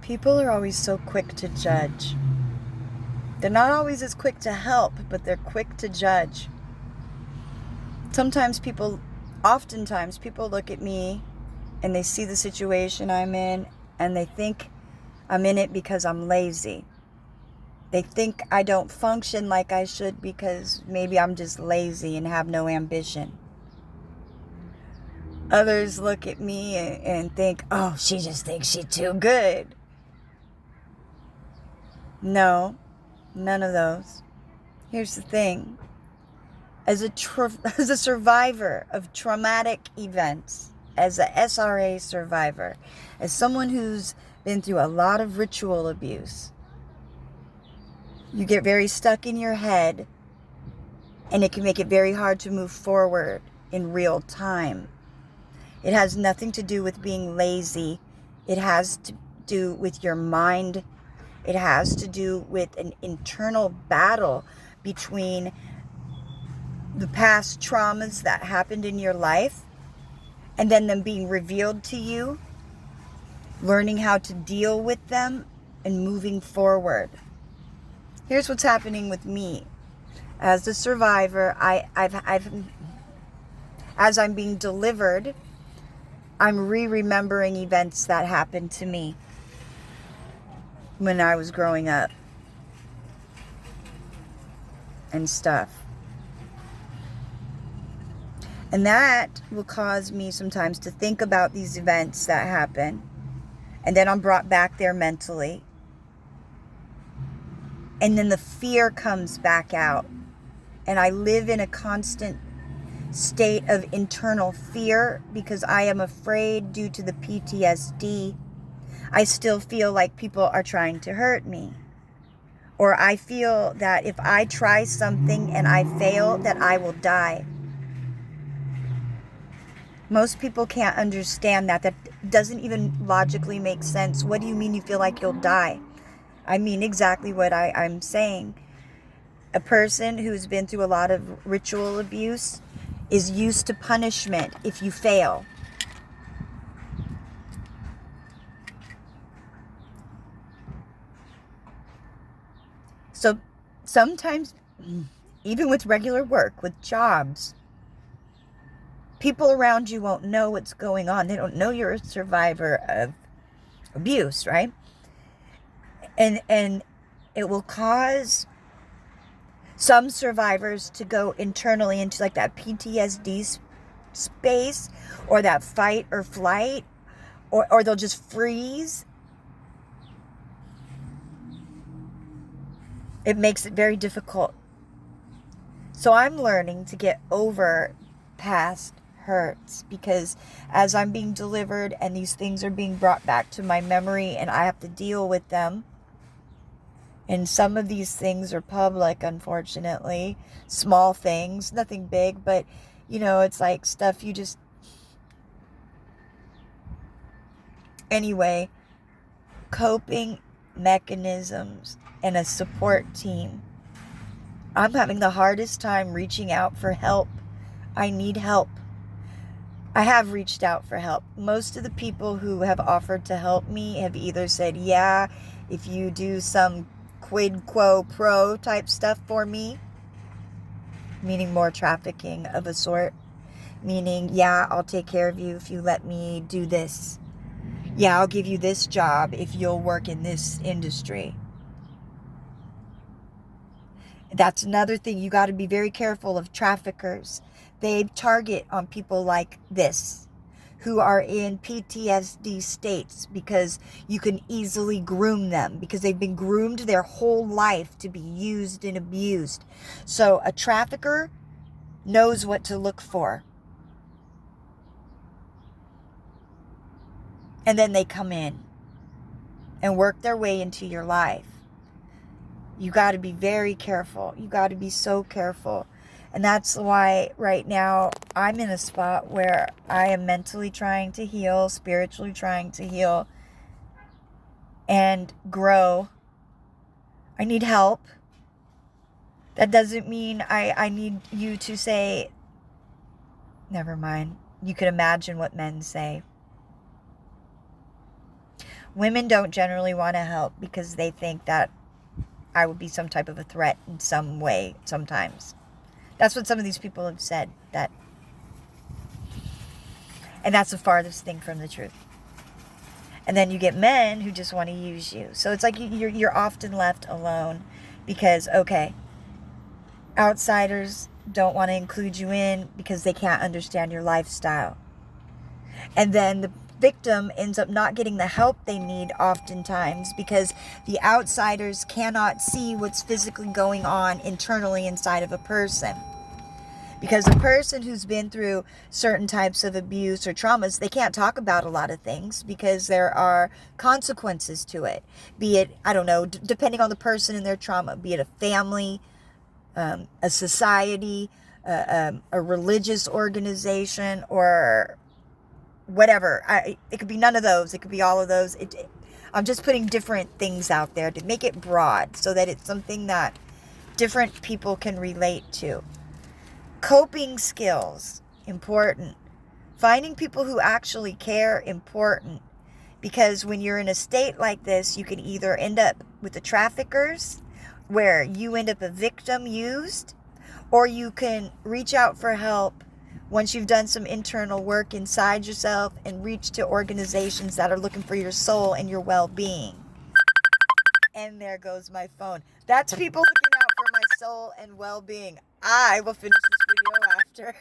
People are always so quick to judge. They're not always as quick to help, but they're quick to judge. Oftentimes people look at me and they see the situation I'm in and they think I'm in it because I'm lazy. They think I don't function like I should because maybe I'm just lazy and have no ambition. Others look at me and think, oh, she just thinks she's too good. No, none of those. Here's the thing. As a survivor of traumatic events, as a SRA survivor, as someone who's been through a lot of ritual abuse, you get very stuck in your head, and it can make it very hard to move forward in real time. It has nothing to do with being lazy. It has to do with your mind. It has to do with an internal battle between the past traumas that happened in your life and then them being revealed to you, learning how to deal with them and moving forward. Here's what's happening with me. As a survivor, as I'm being delivered, I'm remembering events that happened to me when I was growing up and stuff. And that will cause me sometimes to think about these events that happen. And then I'm brought back there mentally. And then the fear comes back out. And I live in a constant state of internal fear because I am afraid due to the PTSD. I still feel like people are trying to hurt me. Or I feel that if I try something and I fail, that I will die. Most people can't understand that. That doesn't even logically make sense. What do you mean you feel like you'll die? I mean exactly what I'm saying. A person who's been through a lot of ritual abuse is used to punishment if you fail. So sometimes, even with regular work, with jobs, people around you won't know what's going on. They don't know you're a survivor of abuse, right? And it will cause some survivors to go internally into like that PTSD space or that fight or flight, or they'll just freeze. It makes it very difficult. So I'm learning to get over past hurts because as I'm being delivered and these things are being brought back to my memory and I have to deal with them. And some of these things are public, unfortunately. Small things, nothing big, but it's like stuff you just... Anyway, coping mechanisms and a support team. I'm having the hardest time reaching out for help. I need help. I have reached out for help. Most of the people who have offered to help me have either said, yeah, if you do some quid quo pro type stuff for me, meaning more trafficking of a sort, meaning, yeah, I'll take care of you if you let me do this. Yeah, I'll give you this job if you'll work in this industry. That's another thing. You got to be very careful of traffickers. They target on people like this who are in PTSD states because you can easily groom them because they've been groomed their whole life to be used and abused. So a trafficker knows what to look for. And then they come in and work their way into your life. You got to be very careful. You got to be so careful. And that's why right now I'm in a spot where I am mentally trying to heal, spiritually trying to heal and grow. I need help. That doesn't mean I need you to say, never mind. You can imagine what men say. Women don't generally want to help because they think that I would be some type of a threat in some way sometimes. That's what some of these people have said. And that's the farthest thing from the truth. And then you get men who just want to use you. So it's like you're often left alone because, okay, outsiders don't want to include you in because they can't understand your lifestyle. And then the victim ends up not getting the help they need oftentimes because the outsiders cannot see what's physically going on internally inside of a person. Because a person who's been through certain types of abuse or traumas, they can't talk about a lot of things because there are consequences to it. Be it, I don't know, depending on the person and their trauma, be it a family, a society, a religious organization, or whatever. It could be none of those. It could be all of those. I'm just putting different things out there to make it broad so that it's something that different people can relate to. Coping skills, important. Finding people who actually care, important. Because when you're in a state like this, you can either end up with the traffickers, where you end up a victim used, or you can reach out for help once you've done some internal work inside yourself and reach to organizations that are looking for your soul and your well-being. And there goes my phone. That's people looking out for my soul and well-being. I will finish this video after.